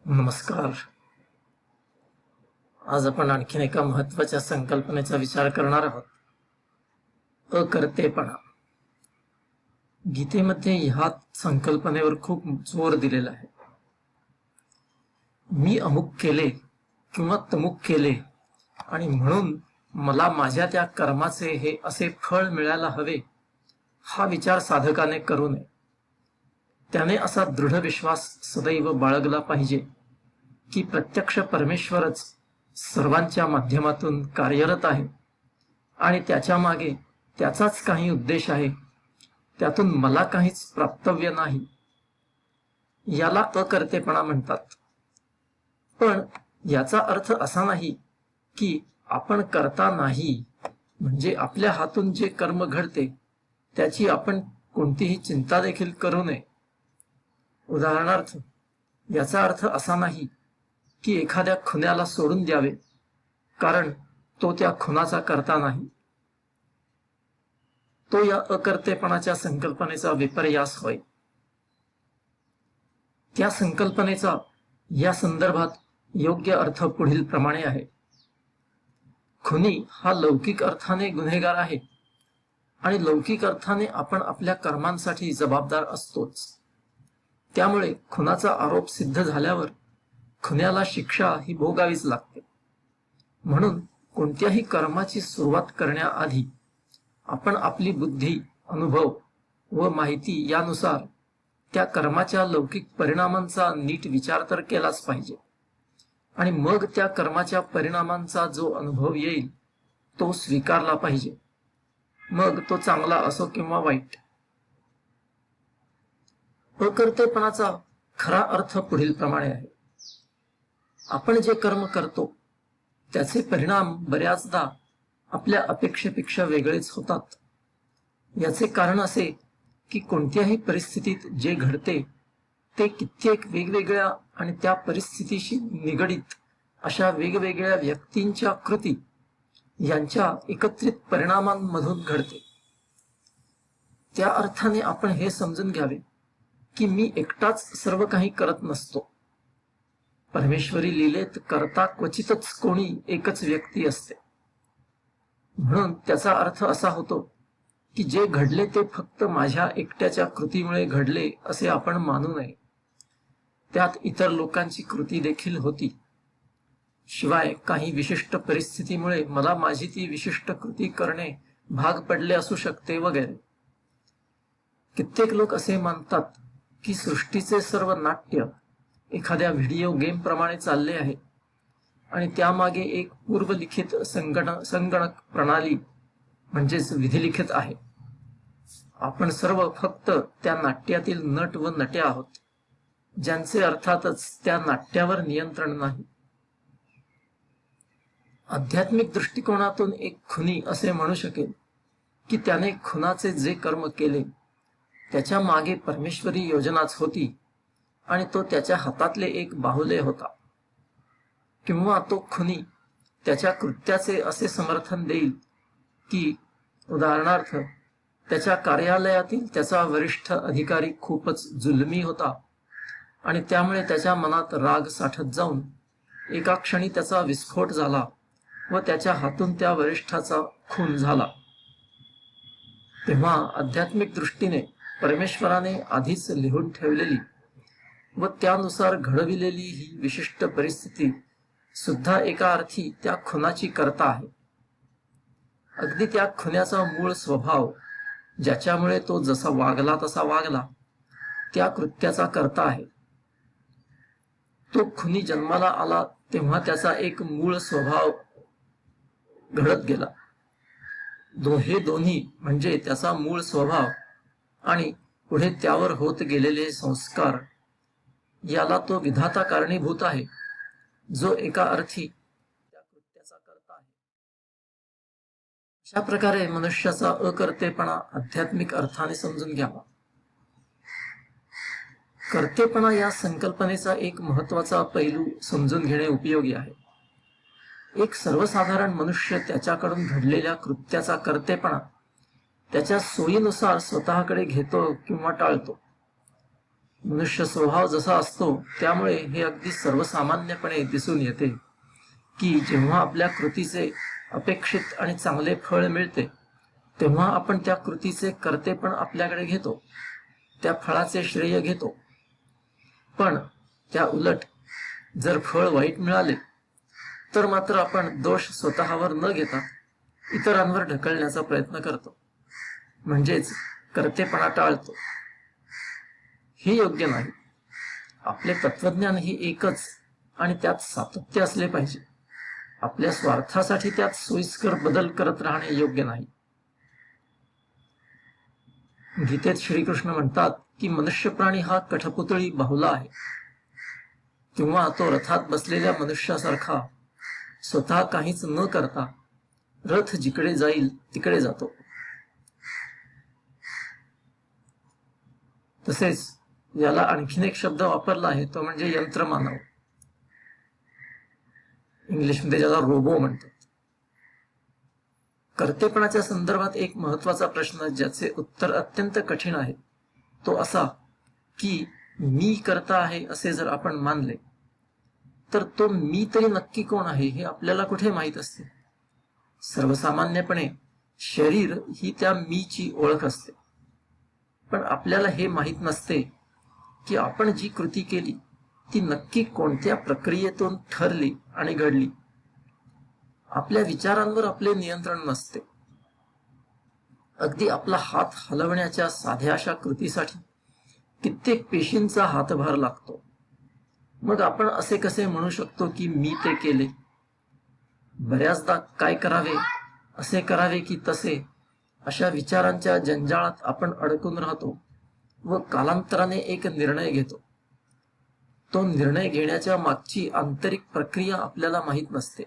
नमस्कार. आज आपण आणखीन एका महत्वाच्या संकल्पनेचा विचार करणार आहोत. अकर्तेपणा. गीतेमध्ये ह्या संकल्पनेवर खूप जोर दिलेला आहे. मी अमुक केले किंवा तमुक केले आणि म्हणून मला माझ्या त्या कर्माचे हे असे फळ मिळायला हवे, हा विचार साधकाने करू नये. त्याने असा दृढ विश्वास सदैव बाळगला पाहिजे की प्रत्यक्ष परमेश्वरच सर्वांच्या माध्यमातून कार्यरत आहे आणि त्याच्या मागे त्याचाच काही उद्देश आहे, त्यातून मला काहीच प्राप्तव्य नाही. याला अकर्तेपणा म्हणतात. पण याचा अर्थ असा नाही की आपण करता नाही, म्हणजे आपल्या हातून जे कर्म घडते त्याची आपण कोणतीही चिंता देखील करू नये. उदाहरणार्थ, याचा अर्थ असा नाही की एखाद्या खुन्याला सोडून द्यावे कारण तो त्या खुनाचा करता नाही. तो या अकर्तेपणाच्या संकल्पनेचा विपर्यास होय. त्या संकल्पनेचा या संदर्भात योग्य अर्थ पुढील प्रमाणे आहे. खुनी हा लौकिक अर्थाने गुन्हेगार आहे आणि लौकिक अर्थाने आपण आपल्या कर्मांसाठी जबाबदार असतोच. त्यामुळे खुनाचा आरोप सिद्ध झाल्यावर खुन्याला शिक्षा ही भोगावीच लागते. म्हणून कोणत्याही कर्माची सुरुवात करण्याआधी आपण आपली बुद्धी, अनुभव व माहिती यानुसार त्या कर्माच्या लौकिक परिणामांचा नीट विचार तर केलाच पाहिजे आणि मग त्या कर्माच्या परिणामांचा जो अनुभव येईल तो स्वीकारला पाहिजे, मग तो चांगला असो किंवा वाईट. अकर्तेपणाचा खरा अर्थ पुढील प्रमाणे आहे. आपण जे कर्म करतो त्याचे परिणाम बऱ्याचदा आपल्या अपेक्षेपेक्षा वेगळेच होतात. याचे कारण असे की कोणत्याही परिस्थितीत जे घडते ते कित्येक वेगवेगळ्या आणि त्या परिस्थितीशी निगडित अशा वेगवेगळ्या व्यक्तींच्या कृती यांच्या एकत्रित परिणामांमधून घडते. त्या अर्थाने आपण हे समजून घ्यावे की मी एकटाच सर्व काही करत नसतो. परमेश्वरी लीलेत करता क्वचितच कोणी एकच व्यक्ती असते. म्हणून त्याचा अर्थ असा होतो की जे घडले ते फक्त माझ्या एकट्याच्या कृतीमुळे घडले असे आपण मानू नये. त्यात इतर लोकांची कृती देखील होती. शिवाय काही विशिष्ट परिस्थितीमुळे मला माझी ती विशिष्ट कृती करणे भाग पडले असू शकते वगैरे. कित्येक लोक असे मानतात की सृष्टीचे सर्व नाट्य एखाद्या व्हिडिओ गेम प्रमाणे चालले आहे आणि त्यामागे एक पूर्वलिखित संगणक प्रणाली म्हणजेच विधिलिखित आहे. आपण सर्व फक्त त्या नाट्यातील नट व नट्या आहोत, ज्यांचे अर्थातच त्या नाट्यावर नियंत्रण नाही. आध्यात्मिक दृष्टिकोनातून एक खुनी असे म्हणू शकेल की त्याने खुनाचे जे कर्म केले त्याच्या मागे परमेश्वरी योजनाच होती आणि तो त्याच्या हातातले एक बाहुले होता. किंवा तो खुनी त्याच्या कृत्याचे असे समर्थन देईल की उदाहरणार्थ त्याच्या कार्यालयातील त्याचा वरिष्ठ अधिकारी खूपच जुलमी होता आणि त्यामुळे त्याच्या मनात राग साठत जाऊन एका क्षणी त्याचा विस्फोट झाला व त्याच्या हातून त्या वरिष्ठाचा खून झाला. तेव्हा आध्यात्मिक दृष्टीने परमेश्वराने आधीच लिहून ठेवलेली व त्यानुसार घडविलेली ही विशिष्ट परिस्थिती सुद्धा एका अर्थी त्या खुनाची करता आहे. अगदी त्या खुन्याचा मूळ स्वभाव, ज्याच्यामुळे तो जसा वागला तसा वागला, त्या कृत्याचा करता आहे. तो खुनी जन्माला आला तेव्हा त्याचा एक मूळ स्वभाव घडत गेला. हे दोन्ही म्हणजे त्याचा मूळ स्वभाव आणि पुढे त्यावर होत गेलेले संस्कार, याला तो विधाता कारणीभूत आहे, जो एका अर्थी त्या कृत्याचा करता आहे. अशा प्रकारे मनुष्याचा अकर्तेपणा आध्यात्मिक अर्थाने समजून घ्यावा. कर्तेपणा या संकल्पनेचा एक महत्वाचा पैलू समजून घेणे उपयोगी आहे. एक सर्वसाधारण मनुष्य त्याच्याकडून घडलेल्या कृत्याचा कर्तेपणा त्याच्या सोयीनुसार स्वतःकडे घेतो किंवा टाळतो. मनुष्य स्वभाव जसा असतो त्यामुळे हे अगदी सर्वसामान्यपणे दिसून येते की जेव्हा आपल्या कृतीचे अपेक्षित आणि चांगले फळ मिळते तेव्हा आपण त्या कृतीचे कर्तेपण आपल्याकडे घेतो, त्या फळाचे श्रेय घेतो. पण त्या उलट जर फळ वाईट मिळाले तर मात्र आपण दोष स्वतःवर न घेता इतरांवर ढकलण्याचा प्रयत्न करतो, म्हणजेच कर्तेपणा टाळतो. हे योग्य नाही. आपले तत्वज्ञान ही एकच आणि त्यात सातत्य असले पाहिजे. आपल्या स्वार्थासाठी त्यात सोयीस्कर बदल करत राहणे योग्य नाही. गीतेत श्रीकृष्ण म्हणतात की मनुष्य प्राणी हा कठपुतळी बाहुला आहे, किंवा तो रथात बसलेल्या मनुष्यासारखा स्वतः काहीच न करता रथ जिकडे जाईल तिकडे जातो. तसेच याला आणखीन एक शब्द वापरला आहे, तो म्हणजे यंत्रमानव. इंग्लिशमध्ये ज्याला रोबो म्हणतात. कर्तेपणाच्या संदर्भात एक महत्वाचा प्रश्न ज्याचे उत्तर अत्यंत कठीण आहे तो असा की मी करता आहे असे जर आपण मानले तर तो मी तरी नक्की कोण आहे हे आपल्याला कुठे माहीत असते. सर्वसामान्यपणे शरीर ही त्या मीची ओळख असते, पण आपल्याला हे माहीत नसते की आपण जी कृती केली ती नक्की कोणत्या प्रक्रियेतून ठरली आणि घडली. आपल्या विचारांवर आपले नियंत्रण नसते. अगदी आपला हात हलवण्याच्या साध्या अशा कृतीसाठी कित्येक पेशींचा हातभार लागतो. मग आपण असे कसे म्हणू शकतो की मी ते केले? बऱ्याचदा काय करावे, असे करावे की तसे, अशा विचारांच्या जंजाळात आपण अडकून राहतो व कालांतराने एक निर्णय घेतो. तो निर्णय घेण्याच्या मागची आंतरिक प्रक्रिया आपल्याला माहीत नसते.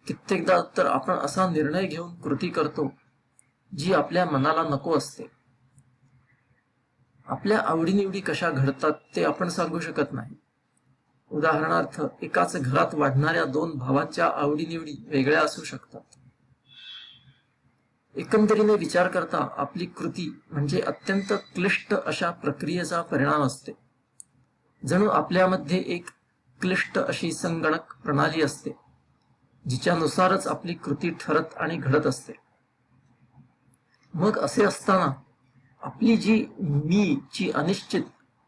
कित्येकदा तर आपण असा निर्णय घेऊन कृती करतो जी आपल्या मनाला नको असते. आपल्या आवडीनिवडी कशा घडतात ते आपण सांगू शकत नाही. उदाहरणार्थ, एकाच घरात वाढणाऱ्या दोन भावांच्या आवडीनिवडी वेगळ्या असू शकतात. एकंदरीने विचार करता आपली कृती म्हणजे अत्यंत क्लिष्ट अशा प्रक्रियेचा परिणाम असते. जणू आपल्यामध्ये एक क्लिष्ट अशी संगणक प्रणाली असते जिच्यानुसारच आपली कृती ठरत आणि घडत असते. मग असे असताना आपली जी मी ची अनिश्चित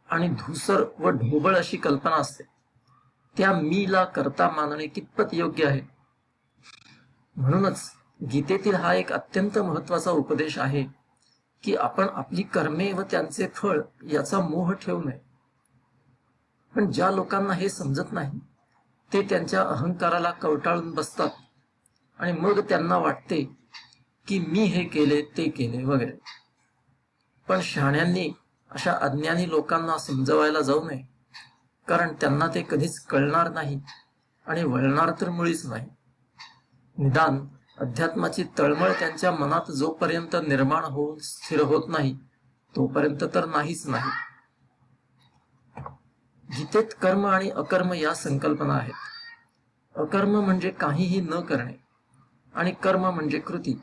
आणि धूसर व ढोबळ अशी कल्पना असते त्या मीला करता मानणे कितपत योग्य आहे? म्हणूनच गीतेतील हा एक अत्यंत महत्वाचा उपदेश आहे की आपण आपली कर्मे व त्यांचे फळ याचा मोह ठेवू नये. पण ज्या लोकांना हे समजत नाही ते त्यांच्या अहंकाराला कवटाळून बसतात आणि मग त्यांना वाटते की मी हे केले ते केले वगैरे. पण शहाण्यांनी अशा अज्ञानी लोकांना समजवायला जाऊ नये, कारण त्यांना ते कधीच कळणार नाही आणि वळणार तर मुळीच नाही. निदान अध्यात्माची तळमळ त्यांच्या मनात जोपर्यंत निर्माण होऊन स्थिर होत नाही तोपर्यंत तर नाहीच नाही. गीतेत कर्म आणि अकर्म या संकल्पना आहेत. अकर्म म्हणजे काहीही न करणे आणि कर्म म्हणजे कृती.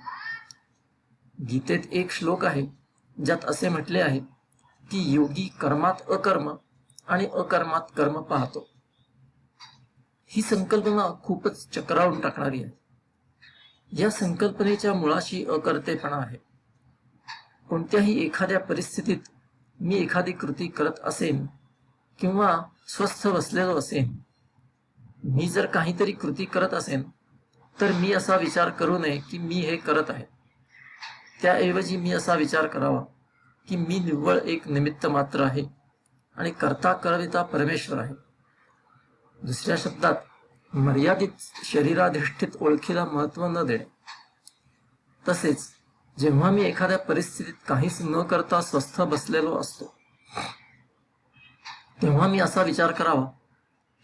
गीतेत एक श्लोक आहे ज्यात असे म्हटले आहे की योगी कर्मात अकर्म आणि अकर्मात कर्म पाहतो. ही संकल्पना खूपच चक्रावून टाकणारी आहे. या संकल्पनेच्या मुळाशी अकर्तेपणा आहे. कोणत्याही एखाद्या परिस्थितीत मी एखादी कृती करत असेन किंवा स्वस्थ बसलेलो असेन, मी जर काहीतरी कृती करत असेन तर मी असा विचार करू नये की मी हे करत आहे. त्याऐवजी मी असा विचार करावा की मी निव्वळ एक निमित्त मात्र आहे आणि करता करविता परमेश्वर आहे. दुसऱ्या शब्दात, मर्यादित शरीराधिष्ठित ओळखीला महत्व न देणे. तसेच जेव्हा मी एखाद्या परिस्थितीत काहीच न करता स्वस्थ बसलेलो असतो तेव्हा मी असा विचार करावा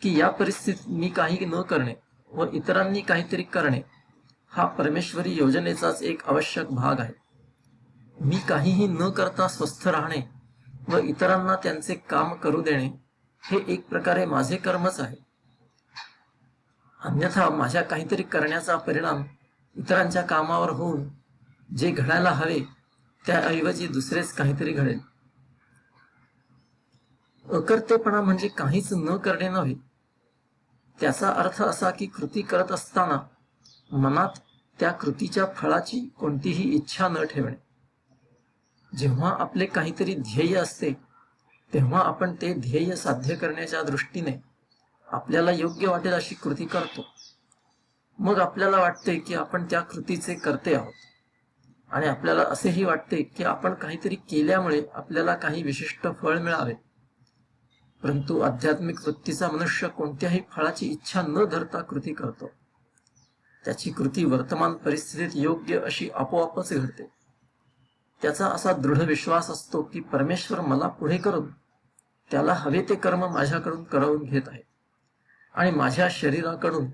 की या परिस्थितीत मी काही न करणे व इतरांनी काहीतरी करणे हा परमेश्वरी योजनेचाच एक आवश्यक भाग आहे. मी काहीही न करता स्वस्थ राहणे व इतरांना त्यांचे काम करू देणे हे एक प्रकारे माझे कर्मच आहे. अन्यथा माझ्या काहीतरी करण्याचा परिणाम इतरांच्या कामावर होऊन जे घडायला हवे त्याऐवजी दुसरेच काहीतरी घडेल. अकर्तेपणा म्हणजे काहीच न करणे नव्हे. त्याचा अर्थ असा की कृती करत असताना मनात त्या कृतीच्या फळाची कोणतीही इच्छा न ठेवणे. जेव्हा आपले काहीतरी ध्येय असते तेव्हा आपण ते ध्येय साध्य करण्याच्या दृष्टीने आपल्याला योग्य वाटेल अशी कृती करतो. मग आपल्याला वाटते की आपण त्या कृतीचे कर्ते आहोत आणि आपल्याला असेही वाटते की आपण काहीतरी केल्यामुळे आपल्याला काही विशिष्ट फळ मिळावे. परंतु आध्यात्मिक वृत्तीचा मनुष्य कोणत्याही फळाची इच्छा न धरता कृती करतो. त्याची कृती वर्तमान परिस्थितीत योग्य अशी आपोआपच घडते. त्याचा असा दृढ विश्वास असतो की परमेश्वर मला पुढे करून त्याला हवे ते कर्म माझ्याकडून करवून घेत आहे आणि माझ्या शरीराकडून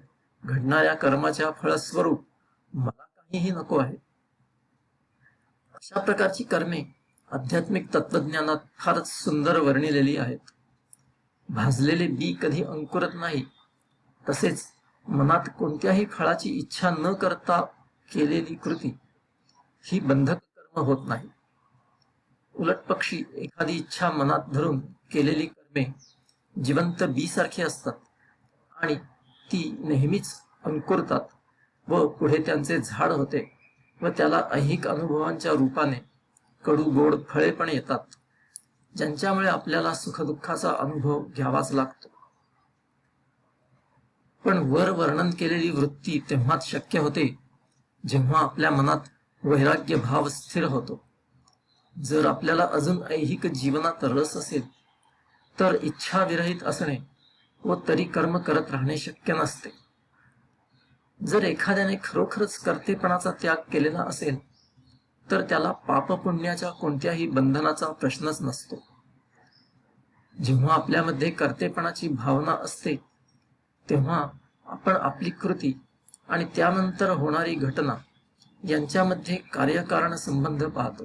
घडणाऱ्या कर्माच्या फळस्वरूप मला काहीही नको आहे. अशा प्रकारची कर्मे आध्यात्मिक तत्वज्ञानात फारच सुंदर वर्णिलेली आहेत. भाजलेले बी कधी अंकुरत नाही, तसेच मनात कोणत्याही फळाची इच्छा न करता केलेली कृती ही बंधक कर्म होत नाही. उलट पक्षी एखादी इच्छा मनात धरून केलेली कर्मे जिवंत बी सारखी असतात आणि ती नेहमीच अंकुरतात व पुढे त्यांचे झाड होते व त्याला ऐहिक अनुभवांच्या रूपाने कडू गोड फळे पण येतात, ज्यांच्यामुळे आपल्याला सुखदुःखाचा अनुभव घ्यावाच लागतो. पण वर वर्णन केलेली वृत्ती तेव्हाच शक्य होते जेव्हा आपल्या मनात वैराग्य भाव स्थिर होतो. जर आपल्याला अजून ऐहिक जीवनात रस असेल तर इच्छा विरहित असणे व तरी कर्म करत राहणे शक्य नसते. जर एखाद्याने खरोखरच कर्तेपणाचा त्याग केलेला असेल तर त्याला पापपुण्याच्या कोणत्याही बंधनाचा प्रश्नच नसतो. जेव्हा आपल्यामध्ये कर्तेपणाची भावना असते तेव्हा आपण आपली कृती आणि त्यानंतर होणारी घटना यांच्यामध्ये कार्यकारण संबंध पाहतो.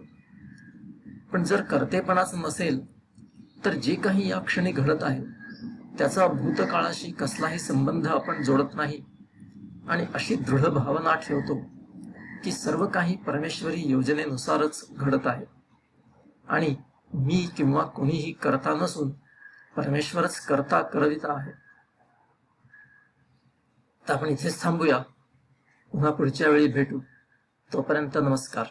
पण जर कर्तेपणाच नसेल तर जे काही या क्षणी घडत आहे त्याचा भूतकाळाशी कसलाही संबंध आपण जोडत नाही आणि अशी दृढ भावना ठेवतो की सर्व काही परमेश्वरी योजनेनुसारच घडत आहे आणि मी किंवा कोणीही करता नसून परमेश्वरच करता करविता आहे. तर आपण इथेच थांबूया. पुन्हा पुढच्या वेळी भेटू. तोपर्यंत नमस्कार.